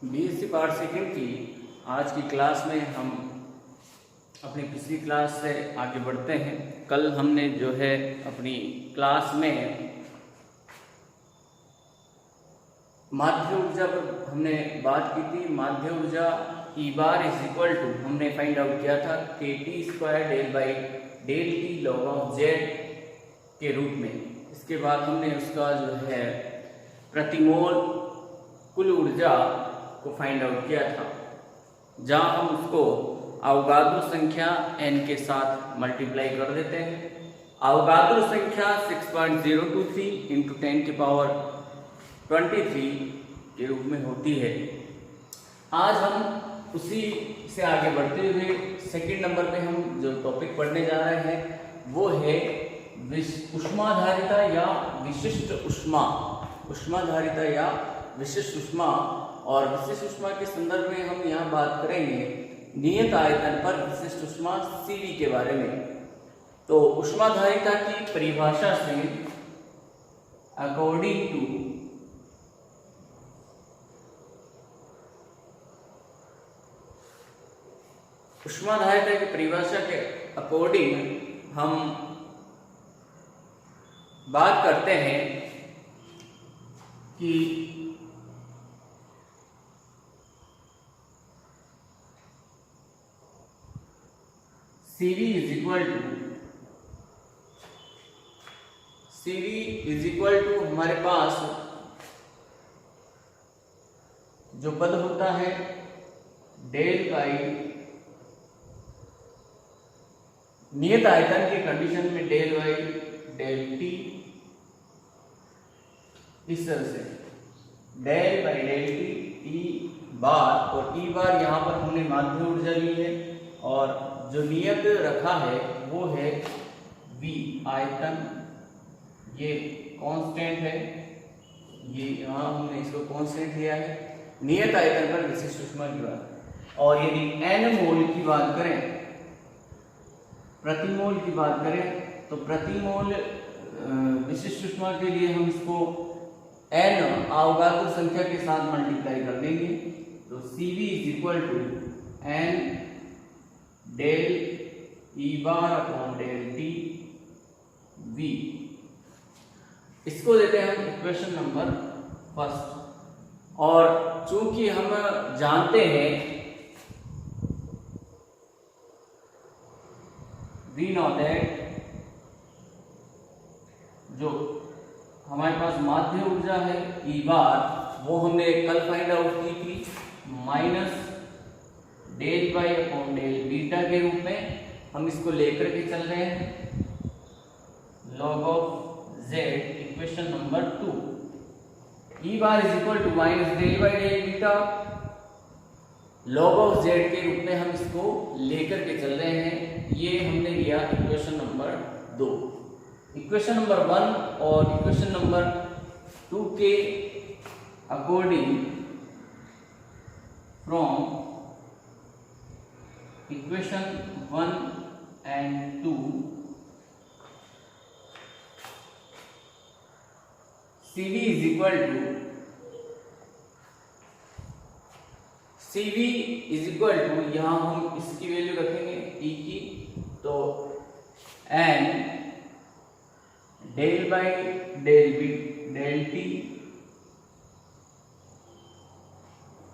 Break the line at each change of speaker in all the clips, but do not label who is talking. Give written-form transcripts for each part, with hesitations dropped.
BSc part second की आज की क्लास में हम अपनी पिछली क्लास से आगे बढ़ते हैं। कल हमने जो है अपनी क्लास में माध्य ऊर्जा पर हमने बात की थी। माध्य ऊर्जा E bar is equal to हमने फाइंड आउट किया था kT² del by del T log of Z के रूप में। इसके बाद हमने उसका जो है प्रतिमोल कुल ऊर्जा को फाइंड आउट किया था, जहां हम उसको अवगाद्रो संख्या n के साथ मल्टीप्लाई कर देते हैं। अवगाद्रो संख्या 6.023 इंटू 10 की पावर 23 के रूप में होती है। आज हम उसी से आगे बढ़ते हुए सेकंड नंबर पे हम जो टॉपिक पढ़ने जा रहे हैं वो है ऊष्माधारिता या विशिष्ट ऊष्मा। ऊष्माधारिता या विशिष्ट ऊष्मा, और विशिष्ट ऊष्मा के संदर्भ में हम यहाँ बात करेंगे नियत आयतन पर विशिष्ट ऊष्मा Cv के बारे में। तो ऊष्माधारिता की परिभाषा से अकॉर्डिंग टू ऊष्माधारिता की परिभाषा के अकॉर्डिंग हम बात करते हैं कि Cv इज इक्वल टू हमारे पास जो पद होता है डेल बाई नियत आयतन के कंडीशन में डेल बाई डेल टी, इस तरह से del by del T E bar, और ई बार यहाँ पर हमने माध्य ऊर्जा ली है और जो नियत रखा है वो है V आयतन, ये कांस्टेंट है, ये यहाँ हमने इसको कांस्टेंट लिया है नियत आयतन पर विशिष्ट ऊष्मा की बात। और यदि n मोल की बात करें, प्रति मोल की बात करें, तो प्रति मोल विशिष्ट ऊष्मा के लिए हम इसको n अवगाद्रो संख्या के साथ मल्टीप्लाई कर देंगे। तो Cv is equal to n del E bar upon del T V। इसको देते हैं हम इक्वेशन नंबर फर्स्ट। और चूंकि हम जानते हैं वी नो दैट जो हमारे पास माध्य ऊर्जा है ई बार, वो हमने कल फाइंड आउट की थी minus del by upon del beta के रूप में। हम इसको लेकर के चल रहे हैं log of Z, equation number 2। E bar is equal to minus del by del beta log of Z के रूप में हम इसको लेकर के चल रहे हैं। ये हमने लिया इक्वेशन नंबर 2। इक्वेशन नंबर 1 और इक्वेशन नंबर 2 के according from equation 1 and 2 Cv is equal to यहाँ हम इसकी वैल्यू रखेंगे E की, तो n del by del T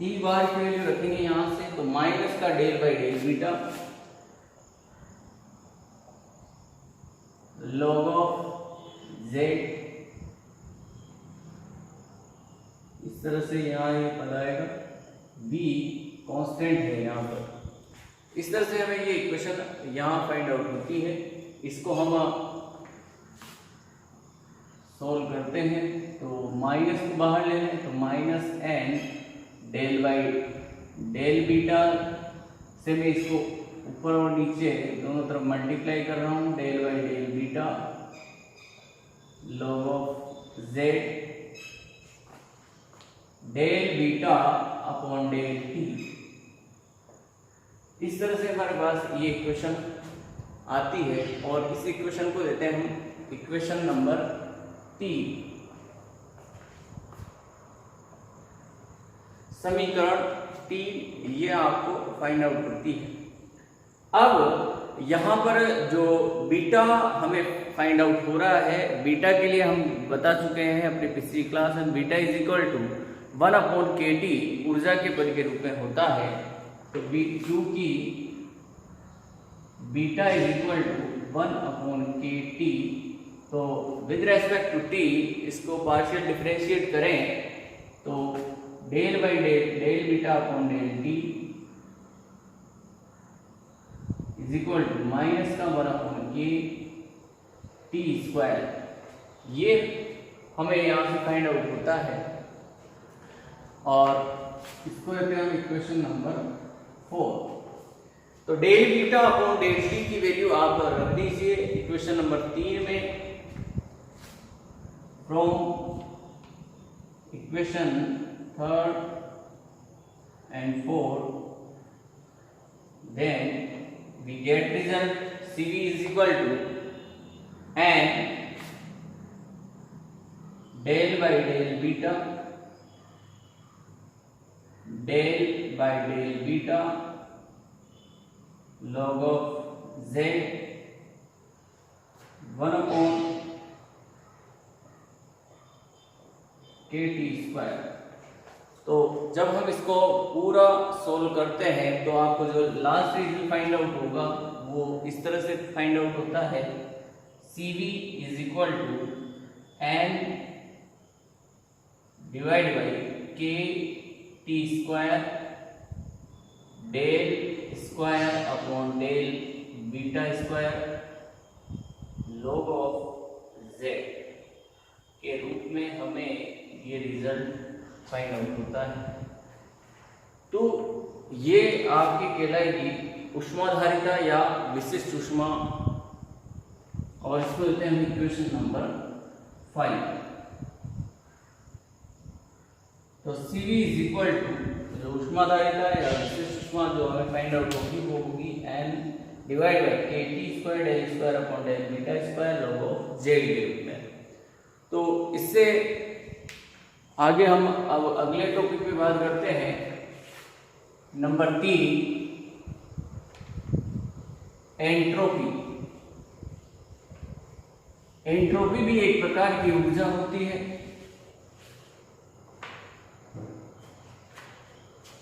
E bar की वैल्यू रखेंगे यहां से, तो माइनस का del by del beta log of Z, इस तरह से यहाँ ये पद आएगा। V कांस्टेंट है यहाँ पर। इस तरह से हमें ये इक्वेशन यहाँ फाइंड आउट होती है। इसको हम सॉल्व करते हैं, तो माइनस को बाहर ले लें, तो minus n del by del beta से मैं इसको ऊपर और नीचे दोनों तरफ मल्टीप्लाई कर रहा हूँ, del by del beta log of Z del beta upon del T. इस तरह से हमारे पास ये इक्वेशन आती है, और इस इक्वेशन को देते हैं हम इक्वेशन नंबर 3। समीकरण 3 ये आपको फाइंड आउट करती है। अब यहाँ पर जो बीटा हमें फाइंड आउट हो रहा है, बीटा के लिए हम बता चुके हैं अपनी पिछली क्लास में, beta is equal to 1/kT ऊर्जा के पद के रूप में होता है। तो क्योंकि beta is equal to 1/kT, तो विद रेस्पेक्ट टू टी इसको पार्शियल डिफरेंशिएट करें तो del by del beta upon del T is equal to minus का 1/k टी स्क्वायर, ये हमें यहाँ से फाइंड आउट होता है। और इसको लेते हैं हम इक्वेशन नंबर 4। तो del beta upon del T की वैल्यू आप रख दीजिए इक्वेशन नंबर 3 में। From equation 3rd and 4th, then we get result CV is equal to n del by del beta log of z 1/kT square. तो जब हम इसको पूरा सोल्व करते हैं तो आपको जो लास्ट रिजल्ट फाइंड आउट होगा वो इस तरह से फाइंड आउट होता है। CV is equal to n divide by KT square del square upon del beta square log of z के रूप में हमें ये रिजल्ट फाइंड आउट होता है। तो ये आपकी कहलाएगी ऊष्माधारिता या विशिष्ट ऊष्मा, और इसको लेते हैं हम इक्वेशन नंबर 5। तो CV इज इक्वल टू जो ऊष्माधारिता या विशिष्ट ऊष्मा जो हमें फाइंड आउट होगी वो होगी n divide by KT square del square upon del beta square log of z के रूप में। तो इससे आगे हम अब अगले टॉपिक पे बात करते हैं। Number 3, entropy. एंट्रोपी भी एक प्रकार की ऊर्जा होती है।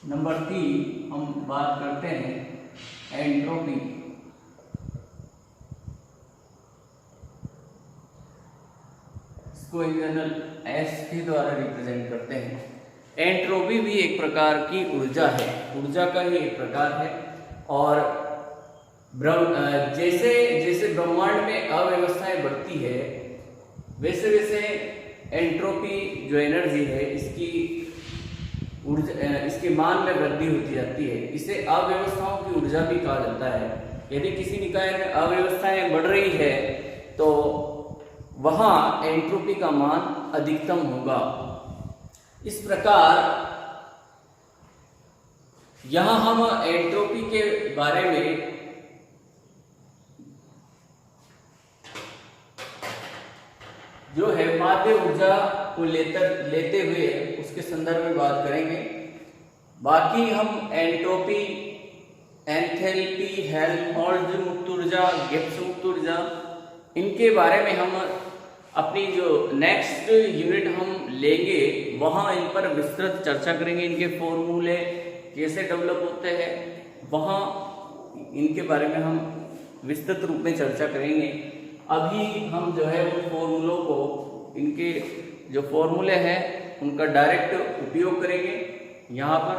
नंबर 3 हम बात करते हैं एंट्रोपी। इसको इन जनरल S के द्वारा रिप्रेजेंट करते हैं। एंट्रोपी भी एक प्रकार की ऊर्जा है, ऊर्जा का ही एक प्रकार है। और जैसे जैसे ब्रह्मांड में अव्यवस्थाएं बढ़ती है वैसे वैसे एंट्रोपी जो एनर्जी है इसकी ऊर्जा इसके मान में वृद्धि होती जाती है। इसे अव्यवस्थाओं की ऊर्जा भी कहा जाता है। यदि किसी निकाय में अव्यवस्थाएं बढ़ रही है तो वहां एंट्रोपी का मान अधिकतम होगा। इस प्रकार यहां हम एंट्रोपी के बारे में जो है माध्य ऊर्जा को लेते हुए उसके संदर्भ में बात करेंगे। बाकी हम एंट्रोपी, एंथैल्पी, हेल्महोल्ट्ज मुक्त ऊर्जा, गिब्स मुक्त ऊर्जा, इनके बारे में हम अपनी जो नेक्स्ट यूनिट हम लेंगे वहाँ इन पर विस्तृत चर्चा करेंगे। इनके फॉर्मूले कैसे डेवलप होते हैं वहाँ इनके बारे में हम विस्तृत रूप में चर्चा करेंगे। अभी हम जो है उन फॉर्मूलों को, इनके जो फॉर्मूले हैं उनका डायरेक्ट उपयोग करेंगे। यहाँ पर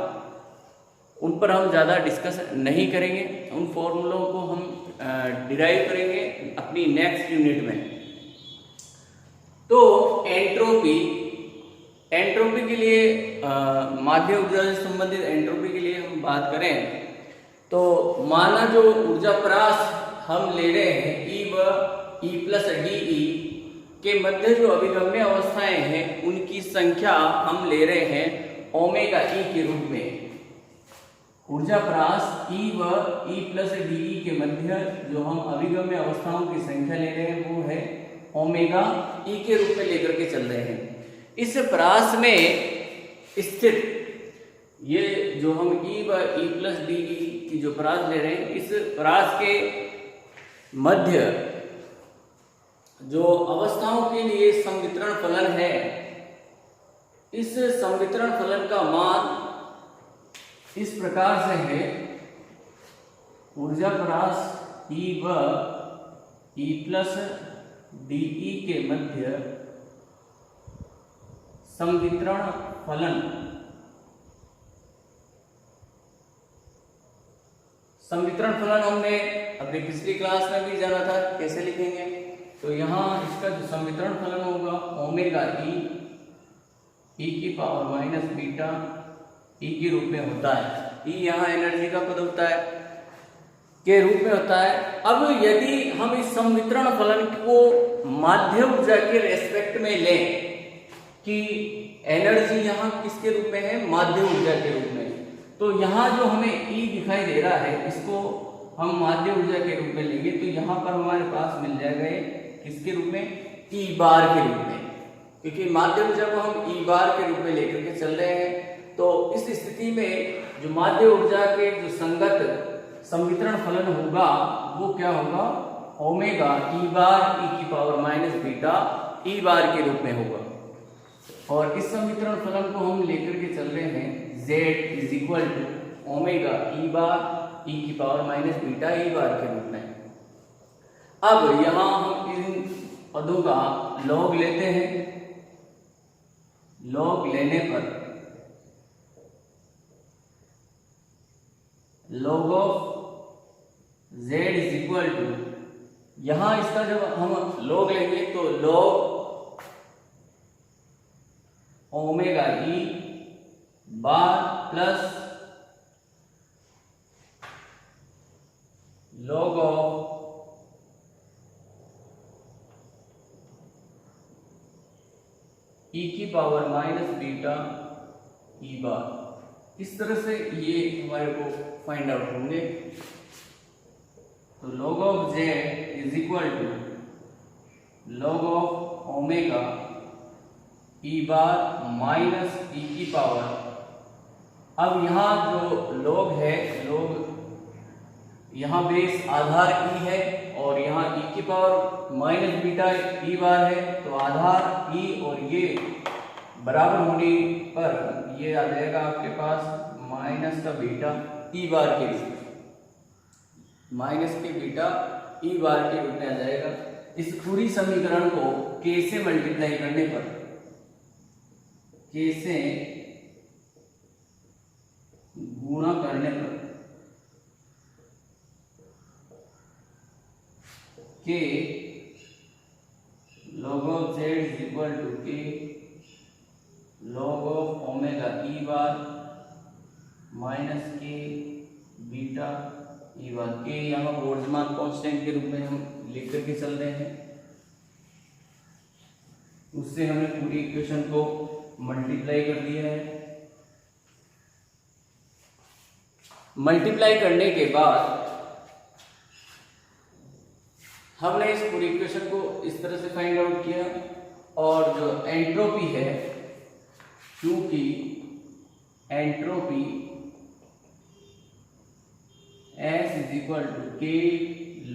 उन पर हम ज़्यादा डिस्कस नहीं करेंगे, उन फॉर्मूलों को हम डिराइव करेंगे अपनी नेक्स्ट यूनिट में। तो एंट्रोपी के लिए माध्य ऊर्जा से संबंधित एंट्रोपी के लिए हम बात करें तो माना जो ऊर्जा परास हम ले रहे हैं E व E प्लस DE के मध्य जो अभिगम्य अवस्थाएं हैं उनकी संख्या हम ले रहे हैं ओमेगा E के रूप में। ऊर्जा परास E व E प्लस DE के मध्य जो हम अभिगम्य अवस्थाओं की संख्या ले रहे हैं वो है ओमेगा E के रूप में लेकर के चल रहे हैं। इस परास में स्थित ये जो हम ई प्लस डी की जो परास ले रहे हैं, इस परास के मध्य जो अवस्थाओं के लिए संवितरण फलन है, इस संवितरण फलन का मान इस प्रकार से है, ऊर्जा परास ई व ई प्लस डी के मध्य संवितरण फलन। संवितरण फलन हमने अपनी पिछली क्लास में भी जाना था, कैसे लिखेंगे। तो यहाँ इसका जो संवितरण फलन होगा ओमेगा ई की पावर माइनस बीटा ई के रूप में होता है। ई यहाँ एनर्जी का पद होता है, के रूप में होता है। अब यदि हम इस संवितरण फलन को माध्य ऊर्जा के रेस्पेक्ट में लें कि एनर्जी यहाँ किसके रूप में है, माध्य ऊर्जा के रूप में, तो यहाँ जो हमें ई दिखाई दे रहा है, इसको हम माध्य ऊर्जा के रूप में लेंगे तो यहाँ पर हमारे पास मिल जाएगा किसके रूप में, ई बार के रूप में, क्योंकि माध्य ऊर्जा को हम ई बार के रूप में लेकर के चल रहे हैं। तो इस स्थिति में जो माध्य ऊर्जा के जो संगत संवितरण फलन होगा वो क्या होगा, ओमेगा ई बार ई की power minus beta E bar के रूप में होगा। और इस संवितरण फलन को हम लेकर के चल रहे हैं z is equal to omega E bar E की power minus beta E bar के रूप में। अब यहाँ हम इन पदों का लॉग लेते हैं। लॉग लेने पर log of z is equal to, यहाँ इसका जब हम लॉग लेंगे तो log omega E bar plus log of E की power minus beta E bar, इस तरह से ये हमारे को फाइंड आउट होंगे। तो log of z is equal to log of omega E bar minus E की पावर, अब यहाँ जो log है, log यहाँ बेस आधार ई है और यहाँ ई की पावर माइनस बीटा ई बार है, तो आधार ई और ये बराबर होने पर ये आ जाएगा आपके पास माइनस का बीटा ई बार के रूप में, minus K beta E bar के रूप में आ जाएगा। इस पूरी समीकरण को k से मल्टीप्लाई करने पर, k से गुणा करने पर k log of z is equal to k log of omega E bar minus K beta E bar, के यहाँ बोल्ट्जमान कांस्टेंट के रूप में हम लिख करके चल रहे हैं, उससे हमने पूरी इक्वेशन को मल्टीप्लाई कर दिया है। मल्टीप्लाई करने के बाद हमने इस पूरी इक्वेशन को इस तरह से फाइंड आउट किया, और जो एंट्रोपी है, क्योंकि entropy S is equal to K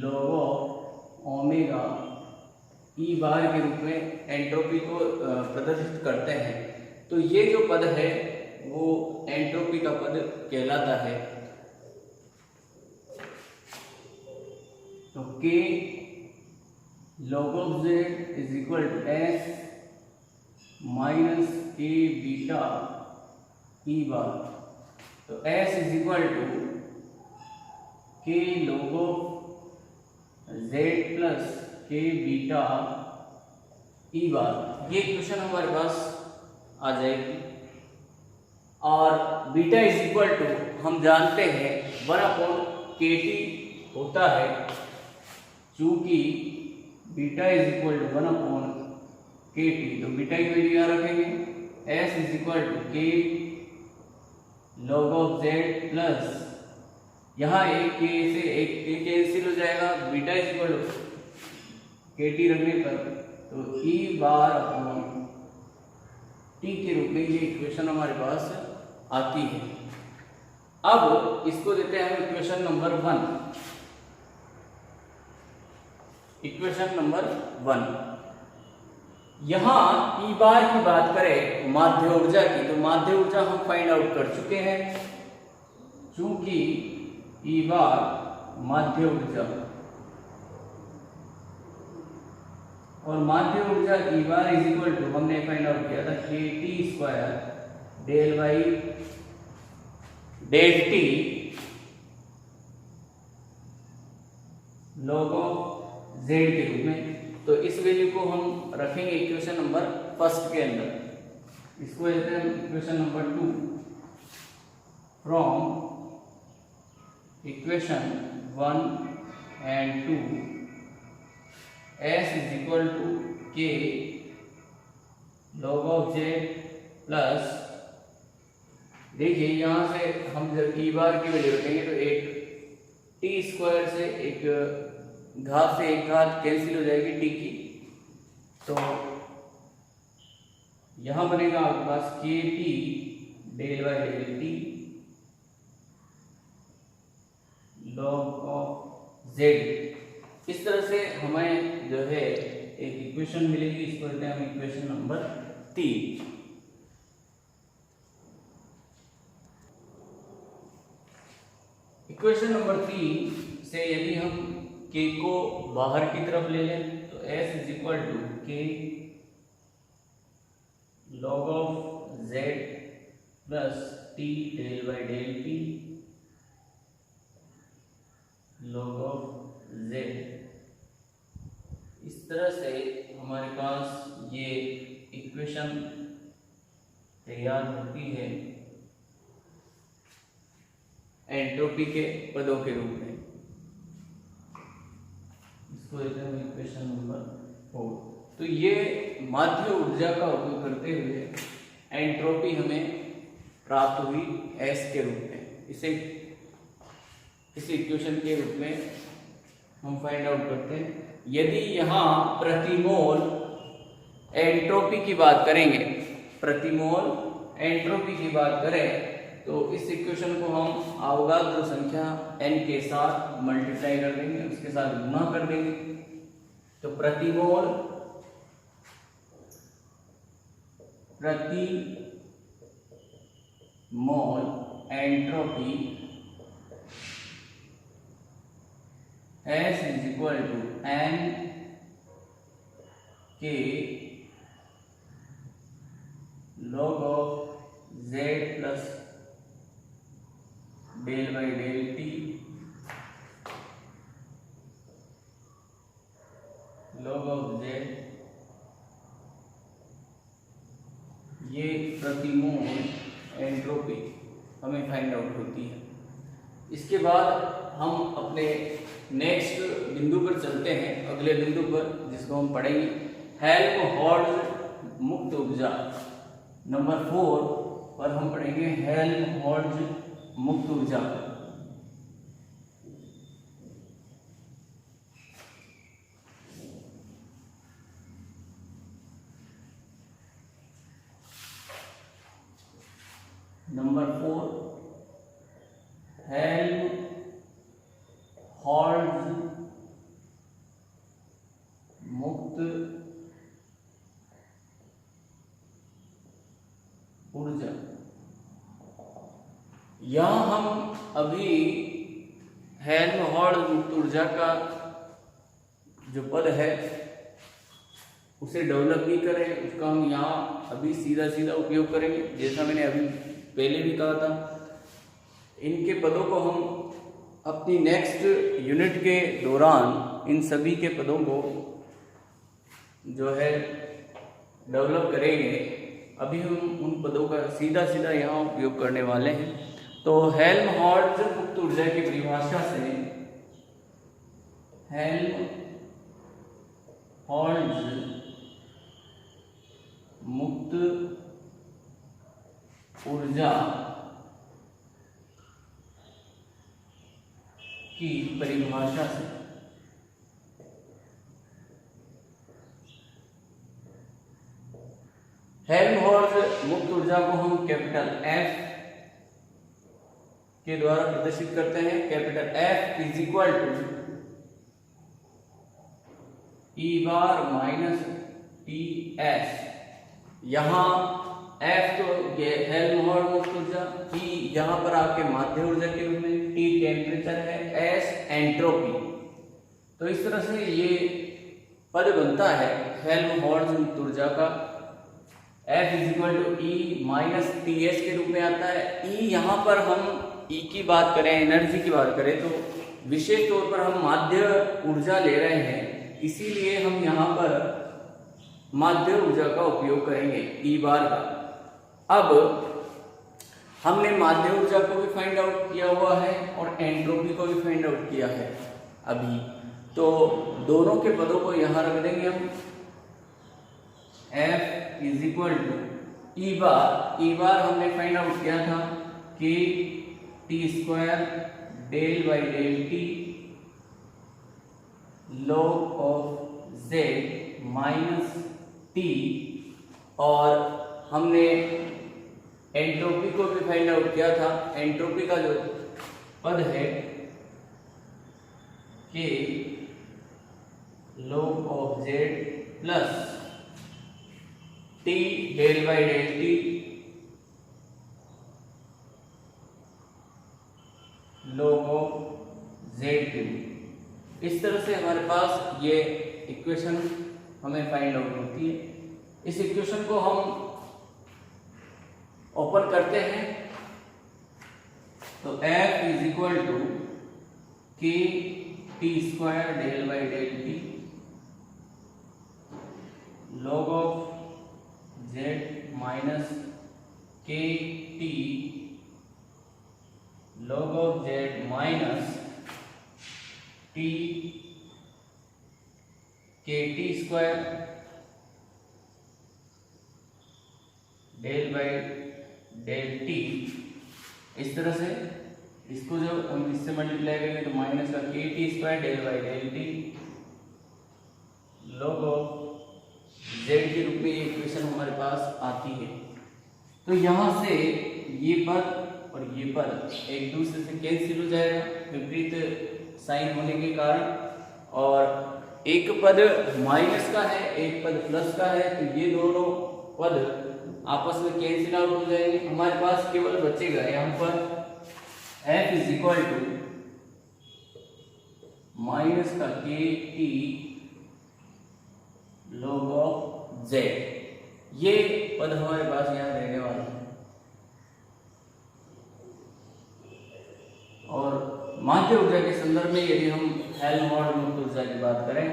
log of omega E bar के रूप में एंट्रोपी को प्रदर्शित करते हैं, तो ये जो पद है वो एंट्रोपी का पद कहलाता है। तो k log of z is equal to S minus K beta E bar, तो S is equal to K log of z plus K beta E bar, ये इक्वेशन हमारे पास आ जाएगी। और बीटा इज इक्वल टू हम जानते हैं 1/kt होता है, चूंकि beta is equal to 1/kt, तो बीटा की वैल्यू यहाँ रखेंगे। S is equal to K log of z plus, यहाँ एक के से एक के कैंसिल हो जाएगा, beta is equal to kt रखने पर तो ई बार अपॉन टी के रूप में ये इक्वेशन हमारे पास आती है। अब इसको देते हैं हम इक्वेशन नंबर 1। इक्वेशन नंबर 1, यहां ई बार की बात करें माध्य ऊर्जा की, तो माध्य ऊर्जा हम फाइंड आउट कर चुके हैं। चूंकि ई बार माध्य ऊर्जा और माध्य ऊर्जा E bar is equal to हमने फाइंड आउट किया था kT² del by del T log of z के रूप में। तो इस वैल्यू को हम रखेंगे इक्वेशन नंबर 1 के अंदर। इसको लेते हैं equation number 2 from equation 1 and 2 s is equal to k log of z plus, देखिए यहां से हम जब ई बार की वैल्यू रखेंगे तो एक t² से एक घात से एक घात कैंसिल हो जाएगी t की, तो यहां बनेगा आपके पास kT del by del T log of z। इस तरह से हमें जो है एक इक्वेशन मिलेगी, इसको कहते हैं हम इक्वेशन नंबर 3। इक्वेशन नंबर 3 से यदि हम k को बाहर की तरफ ले लें तो s is equal to k log of z plus t del by del T log of z। इस तरह से हमारे पास ये इक्वेशन तैयार होती है एंट्रोपी के पदों के रूप में। इसको लेते हैं इक्वेशन नंबर 4। तो ये माध्य ऊर्जा का उपयोग करते हुए एंट्रोपी हमें प्राप्त हुई S के रूप में। इसे इस इक्वेशन के रूप में हम फाइंड आउट करते हैं। यदि यहाँ प्रति मोल एंट्रोपी की बात करेंगे, प्रति मोल एंट्रोपी की बात करें तो इस इक्वेशन को हम अवगाद्रो संख्या n के साथ मल्टीप्लाई कर देंगे, उसके साथ गुणा कर देंगे। तो प्रति mole entropy S is equal to n k log of z plus del by del T log of z। ये प्रति मोल एंट्रोपी हमें फाइंड आउट होती है। इसके बाद हम अपने नेक्स्ट बिंदु पर चलते हैं, अगले बिंदु पर, जिसको हम पढ़ेंगे हेल्महोल्ट्ज मुक्त ऊर्जा। नंबर 4 पर हम पढ़ेंगे हेल्महोल्ट्ज मुक्त ऊर्जा। नंबर 4 हेल्महोल्ट्ज मुक्त ऊर्जा। यहां हम अभी हेल्महोल्ट्ज मुक्त ऊर्जा का जो पद है उसे डेवलप नहीं करें, उसका हम यहाँ अभी सीधा सीधा उपयोग करेंगे। जैसा मैंने अभी पहले भी कहा था, इनके पदों को हम अपनी नेक्स्ट यूनिट के दौरान इन सभी के पदों को जो है डेवलप करेंगे। अभी हम उन पदों का सीधा सीधा यहाँ उपयोग करने वाले हैं। तो हेल्महोल्ट्ज मुक्त ऊर्जा की परिभाषा से हेल्महोल्ट्ज मुक्त ऊर्जा की परिभाषा से हेल्महोल्ट्ज मुक्त ऊर्जा को हम कैपिटल F के द्वारा प्रदर्शित करते हैं। Capital F is equal to E bar minus T S. यहाँ F तो ये हेल्महोल्ट्ज मुक्त ऊर्जा, E यहाँ पर आपके माध्य ऊर्जा के रूप में, T टेम्परेचर है, S एंट्रोपी। तो इस तरह से ये पद बनता है हेल्महोल्ट्ज मुक्त ऊर्जा का। F is equal to E minus T S के रूप में आता है। E यहाँ पर हम E की बात करें, एनर्जी की बात करें, तो विशेष तौर पर हम माध्य ऊर्जा ले रहे हैं, इसीलिए हम यहाँ पर माध्य ऊर्जा का उपयोग करेंगे, E बार का। अब हमने माध्य ऊर्जा को भी फाइंड आउट किया हुआ है और एंट्रोपी को भी फाइंड आउट किया है अभी, तो दोनों के पदों को यहाँ रख देंगे हम। F is equal to E bar हमने फाइंड आउट किया था कि T square del by del T log of z minus T, और हमने एंट्रोपी को भी फाइंड आउट किया था। एंट्रोपी का जो पद है कि log of z plus T del by del T log of z cube. इस तरह से हमारे पास ये इक्वेशन हमें फाइंड आउट होती है। इस इक्वेशन को हम ओपन करते हैं, तो F is equal to K T square del by del T log of z minus K T log of z minus T K T square del by del T. इस तरह से इसको जब हम इससे मल्टीप्लाई करेंगे तो माइनस का के T square del by del T log of Z के रूप में ये इक्वेशन हमारे पास आती है। तो यहाँ से ये पद और ये पद एक दूसरे से कैंसिल हो जाएगा विपरीत साइन होने के कारण, और एक पद माइनस का है, एक पद प्लस का है, तो ये दोनों पद आपस में कैंसिल आउट हो जाएंगे। हमारे पास केवल बचेगा यहाँ पर F is equal to minus का के टी log ऑफ z। ये पद हमारे पास यहाँ रहने वाला है। और माध्य ऊर्जा के संदर्भ में यदि हम हेल्महोल्ट्ज मुक्त ऊर्जा की बात करें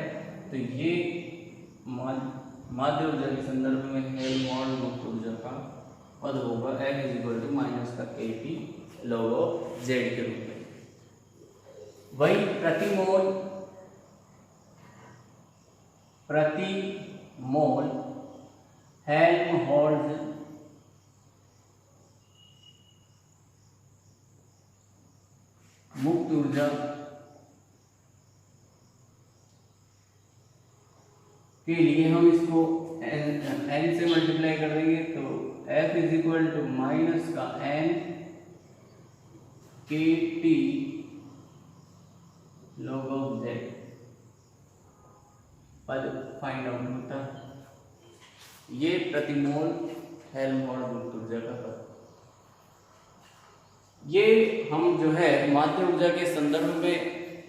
तो ये माध्य ऊर्जा के संदर्भ में हेल्महोल्ट्ज मुक्त ऊर्जा का पद होगा F is equal to minus का के टी log ऑफ z के रूप में। वही प्रति मोल हेल्महोल्ट्ज मुक्त ऊर्जा के लिए हम इसको n से मल्टीप्लाई कर देंगे, तो F is equal to minus का n K T log of z पद फाइंड आउट होता है। ये प्रति मोल हेल्महोल्ट्ज मुक्त ऊर्जा का पद। ये हम जो है माध्य ऊर्जा के संदर्भ में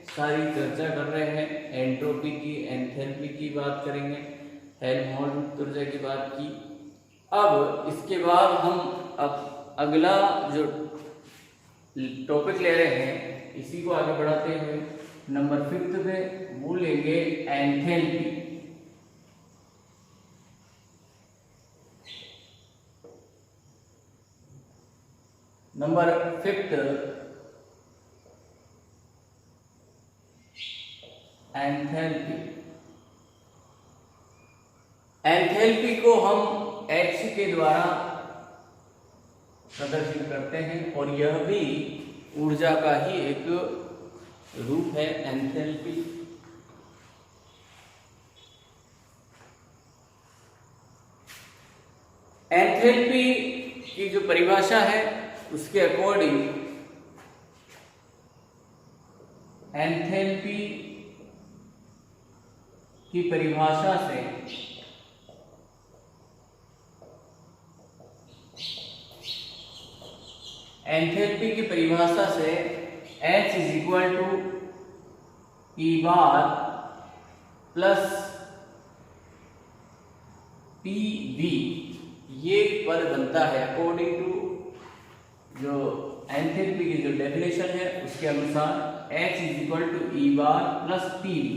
सारी चर्चा कर रहे हैं। एंट्रोपी की, एंथैल्पी की बात करेंगे, हेल्महोल्ट्ज मुक्त ऊर्जा की बात की। अब इसके बाद हम अब अगला जो टॉपिक ले रहे हैं इसी को आगे बढ़ाते हुए नंबर 5 पे वो लेंगे एंथैल्पी। Number 5 enthalpy. एंथैल्पी को हम H के द्वारा प्रदर्शित करते हैं और यह भी ऊर्जा का ही एक रूप है एंथैल्पी। एंथैल्पी की जो परिभाषा है उसके अकॉर्डिंग एंथैल्पी की परिभाषा से H is equal to E bar plus PV ये पद बनता है अकॉर्डिंग टू जो एंथैल्पी की जो डेफिनेशन है उसके अनुसार H is equal to E bar plus PV।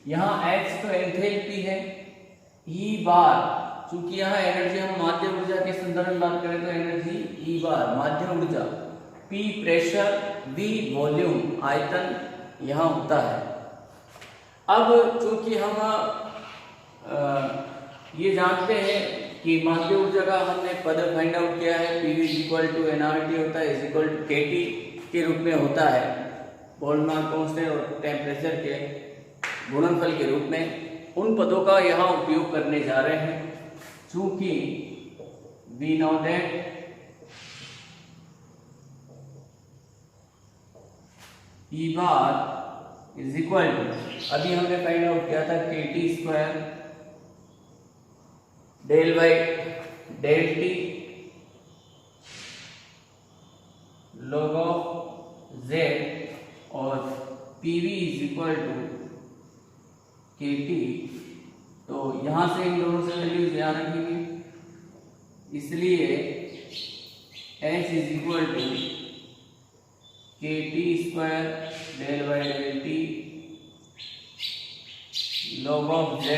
यहाँ H तो एंथैल्पी है, E बार चूंकि यहाँ एनर्जी हम माध्य ऊर्जा के संदर्भ में बात करें तो एनर्जी E बार माध्य ऊर्जा, P प्रेशर, V वॉल्यूम आयतन यहाँ होता है। अब चूंकि हम ये जानते हैं कि माध्य ऊर्जा का हमने पद फाइंड आउट किया है, PV is equal to nRT होता है इज इक्वल टू KT के रूप में होता है, बोल्ट्जमान कांस्टेंट और टेम्परेचर के गुणनफल के रूप में। उन पदों का यहाँ उपयोग करने जा रहे हैं चूंकि we know that E bar is equal to, अभी हमने फाइंड आउट किया था KT square del by del T log of Z और PV is equal to KT। तो यहां से इन दोनों से वैल्यूज ध्यान रखेंगे, इसलिए H is equal to KT square del by del T log of Z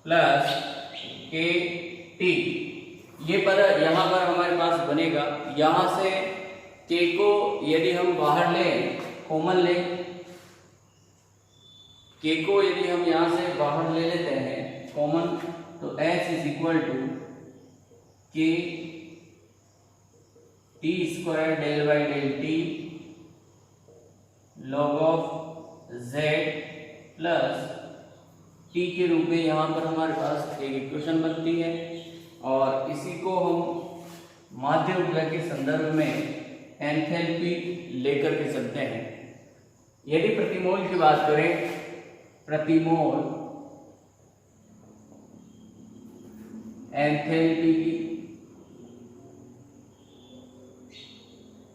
plus KT। ये पद यहाँ पर हमारे पास बनेगा। यहाँ से K को यदि हम बाहर लें, कॉमन लें, K को यदि हम यहाँ से बाहर ले लेते हैं कॉमन, तो H is equal to K T square del by del T log of Z plus T के रूप में यहाँ पर हमारे पास एक इक्वेशन बनती है और इसी को हम माध्य ऊर्जा के संदर्भ में एंथैल्पी लेकर के चलते हैं। यदि प्रतिमोल की बात करें, प्रतिमोल एंथैल्पी की,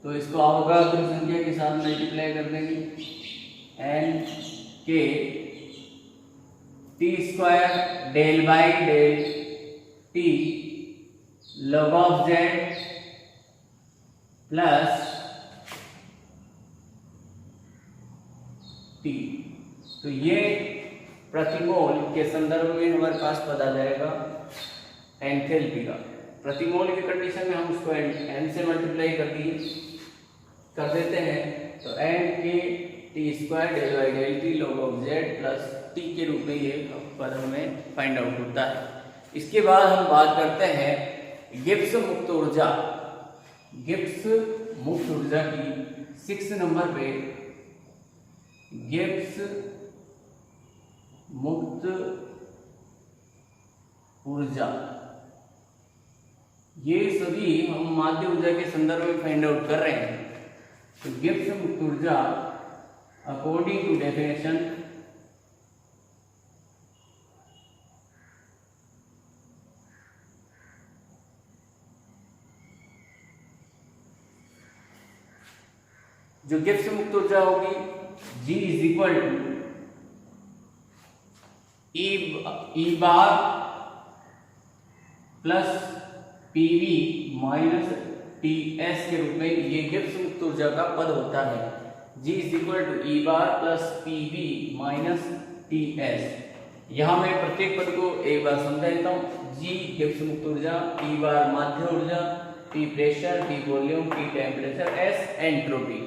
तो इसको अवगाद्रो संख्या के साथ मल्टीप्लाई कर देंगे, N के T square del by del T log of Z plus T। तो ये प्रतिमोल के संदर्भ में हमारे पास पद आ जाएगा एंथैल्पी का। प्रतिमोल की कंडीशन में हम उसको n से मल्टीप्लाई कर देते हैं, तो n के T square del by del T log of Z plus T के रूप में ये पद हमें फाइंड आउट होता है। इसके बाद हम बात करते हैं गिब्स मुक्त ऊर्जा। गिब्स मुक्त ऊर्जा की 6 नंबर पे गिब्स मुक्त ऊर्जा, ये सभी हम माध्य ऊर्जा के संदर्भ में फाइंड आउट कर रहे हैं। तो गिब्स मुक्त ऊर्जा अकॉर्डिंग टू डेफिनेशन जो गिब्स मुक्त ऊर्जा होगी G is equal to E bar plus PV minus TS के रूप में ये गिब्स मुक्त ऊर्जा का पद होता है। G is equal to E bar plus PV minus TS। यहाँ मैं प्रत्येक पद को एक बार समझा देता हूँ। G गिब्स मुक्त ऊर्जा, E बार माध्य ऊर्जा, P pressure, P volume, P temperature, S entropy,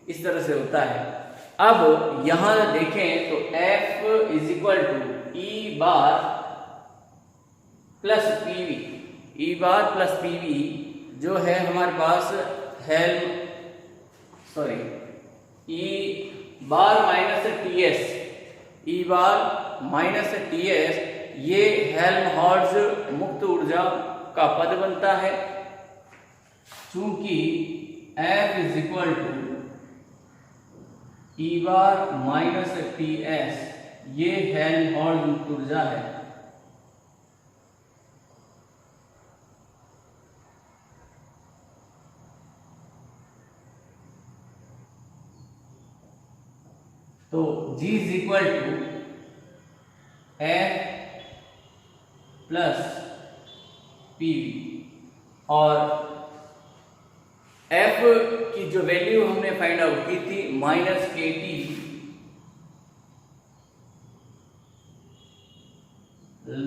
इस तरह से होता है। अब यहां देखें तो F is equal to E bar plus PV, E bar plus PV जो है हमारे पास E bar minus TS, E bar minus TS, ये हेल्महोल्ट्ज मुक्त ऊर्जा का पद बनता है। चूंकि F is equal to E bar minus T S, ये हेल्महोल्ट्ज़ मुक्त ऊर्जा है। तो G is equal to F plus P, और F की जो वैल्यू हमने फाइंड आउट की थी minus K T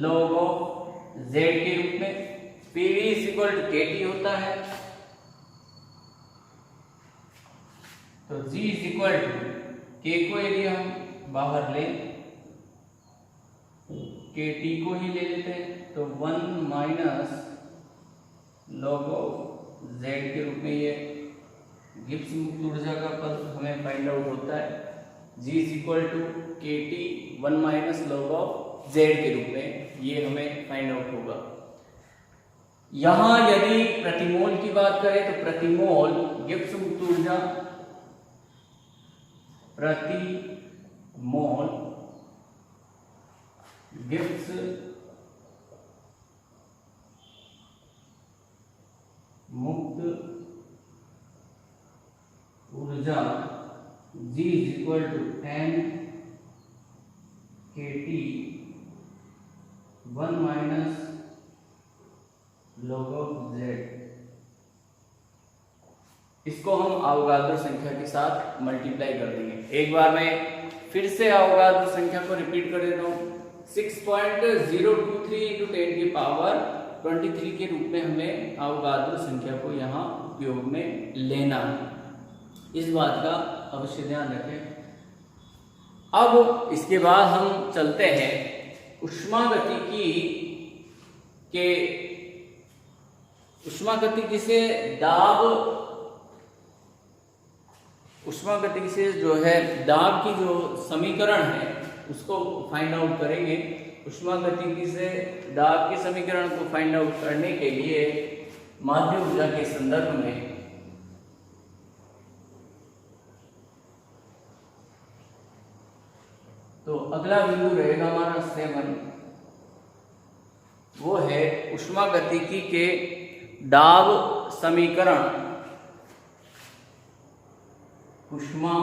log of Z के रूप में, PV is equal to K T होता है। तो G इज इक्वल टू के को यदि हम बाहर लें, के टी को ही ले लेते हैं, तो 1 माइनस log ऑफ Z के रूप में ये गिब्स मुक्त ऊर्जा का पद हमें फाइंड आउट होता है। G is equal to K T 1 minus log of Z के रूप में, ये हमें फाइंड आउट होगा। यहां यदि प्रतिमोल की बात करें तो प्रतिमोल गिब्स मुक्त ऊर्जा, प्रति मोल गिब्स मुक्त ऊर्जा G इज इक्वल टू 10 के T 1 minus log of Z। इसको हम अवोगाद्रो संख्या के साथ मल्टीप्लाई कर देंगे। एक बार मैं फिर से अवोगाद्रो संख्या को रिपीट कर देता हूँ। 6.023 × 10 की पावर 23 के रूप में हमें अवोगाद्रो संख्या को यहाँ उपयोग में लेना है, इस बात का अवश्य ध्यान रखें। अब इसके बाद हम चलते हैं ऊष्मागतिकी के, ऊष्मागतिकी से दाब, ऊष्मागतिकी से जो है दाब की जो समीकरण है उसको फाइंड आउट करेंगे। ऊष्मागतिकी से दाब के समीकरण को फाइंड आउट करने के लिए माध्य ऊर्जा के संदर्भ में तो अगला बिंदु रहेगा हमारा 7, वो है ऊष्मागतिकी के दाब समीकरण। ऊष्मा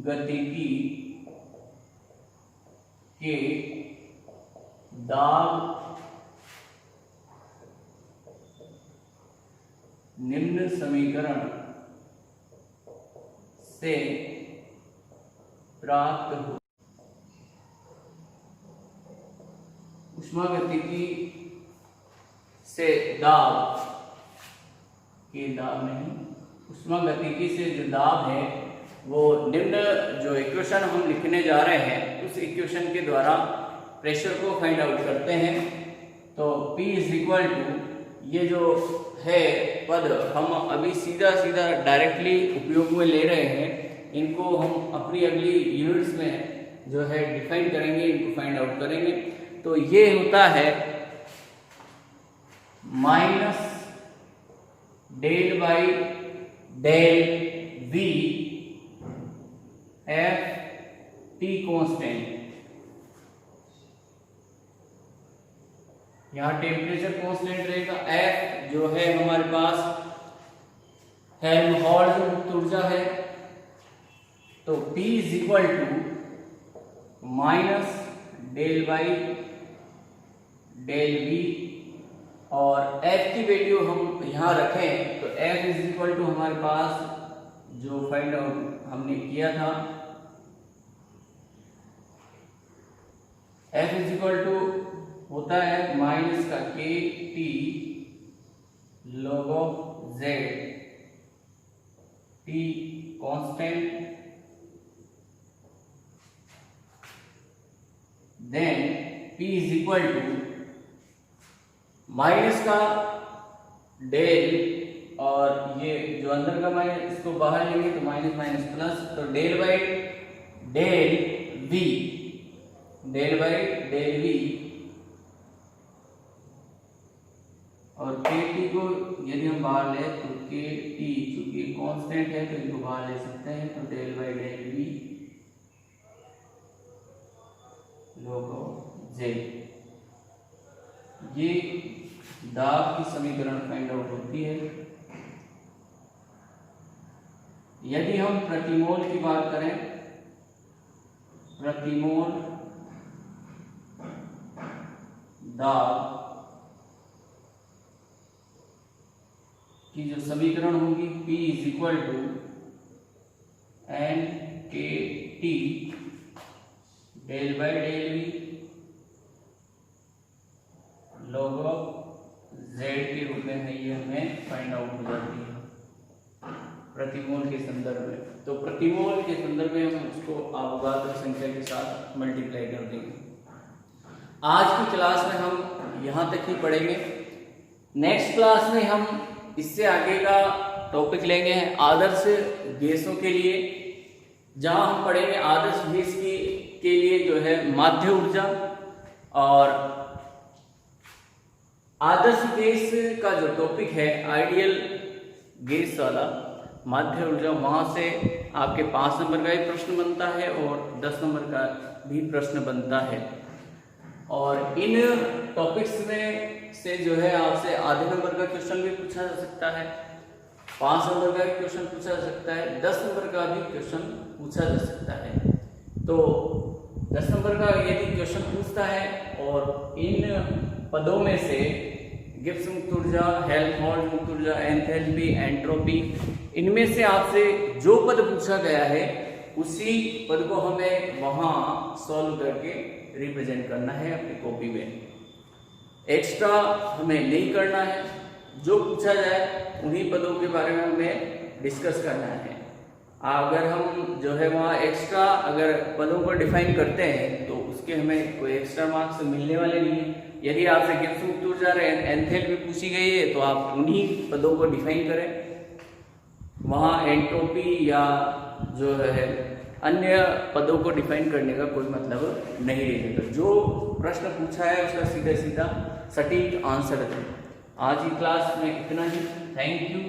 गतिकी के दाब निम्न समीकरण से प्राप्त हो। ऊष्मागतिकी से दाब के दाब नहीं, ऊष्मागतिकी से जो दाब है वो निम्न जो इक्वेशन हम लिखने जा रहे हैं उस इक्वेशन के द्वारा प्रेशर को फाइंड आउट करते हैं। तो P इज इक्वल टू, ये जो है पद हम अभी सीधा सीधा डायरेक्टली उपयोग में ले रहे हैं, इनको हम अपनी अगली यूनिट्स में जो है डिफाइन करेंगे, इनको फाइंड आउट करेंगे। तो ये होता है minus del by del V F T constant, यहां टेम्परेचर कांस्टेंट रहेगा। F जो है हमारे पास हेल्महोल्ट्ज़ मुक्त ऊर्जा है। तो P is equal to minus del by del V, और F की वैल्यू हम यहाँ रखें तो F इज इक्वल टू हमारे पास जो फाइंड आउट हमने किया था, F इज इक्वल टू होता है माइनस का के T log of Z, T constant, then P is equal to minus का डेल, और ये जो अंदर का माइनस इसको बाहर लेंगे तो माइनस माइनस प्लस, तो del by del V, del by del V, और के टी को यदि हम बाहर ले तो के टी चूंकि कांस्टेंट है तो इनको बाहर ले सकते हैं, तो del by del V log of z, ये दाब की समीकरण फाइंड आउट होती है। यदि हम प्रतिमोल की बात करें, प्रतिमोल दाब की जो समीकरण होगी P is equal to N K T del by del V log of z के रूप में है, ये हमें फाइंड आउट हो जाती है प्रतिमोल के संदर्भ में। तो प्रतिमोल के संदर्भ में हम उसको अवगाद्रो संख्या के साथ मल्टीप्लाई कर देंगे। आज की क्लास में हम यहाँ तक ही पढ़ेंगे। नेक्स्ट क्लास में हम इससे आगे का टॉपिक लेंगे आदर्श गैसों के लिए, जहाँ हम पढ़ेंगे आदर्श गैस के लिए जो है माध्य ऊर्जा, और आदर्श गैस का जो टॉपिक है आइडियल गैस वाला माध्य ऊर्जा, वहां से आपके 5 नंबर का भी प्रश्न बनता है और 10 नंबर का भी प्रश्न बनता है। और इन टॉपिक्स में से जो है आपसे आधे नंबर का क्वेश्चन भी पूछा जा सकता है, 5 नंबर का भी क्वेश्चन पूछा जा सकता है, 10 नंबर का भी क्वेश्चन पूछा जा सकता है। तो 10 नंबर का यदि क्वेश्चन पूछता है और इन पदों में से गिब्स मुक्त ऊर्जा, हेल्महोल्ट्ज मुक्त ऊर्जा, एंथैल्पी, एंट्रोपी, इनमें से आपसे जो पद पूछा गया है उसी पद को हमें वहां सॉल्व करके रिप्रेजेंट करना है अपनी कॉपी में। एक्स्ट्रा हमें नहीं करना है, जो पूछा जाए उन्हीं पदों के बारे में हमें डिस्कस करना है। अगर हम जो है वहाँ एक्स्ट्रा अगर पदों को डिफाइन करते हैं तो उसके हमें कोई एक्स्ट्रा मार्क्स मिलने वाले नहीं है। यदि आपसे गिब्स मुक्त ऊर्जा एंथैल्पी पूछी गई है तो आप उन्हीं पदों को डिफाइन करें, वहाँ एंट्रोपी या जो है अन्य पदों को डिफाइन करने का कोई मतलब नहीं रहेगा। जो प्रश्न पूछा है उसका सीधा सीधा सटीक आंसर दें। आज की क्लास में इतना ही। Thank you.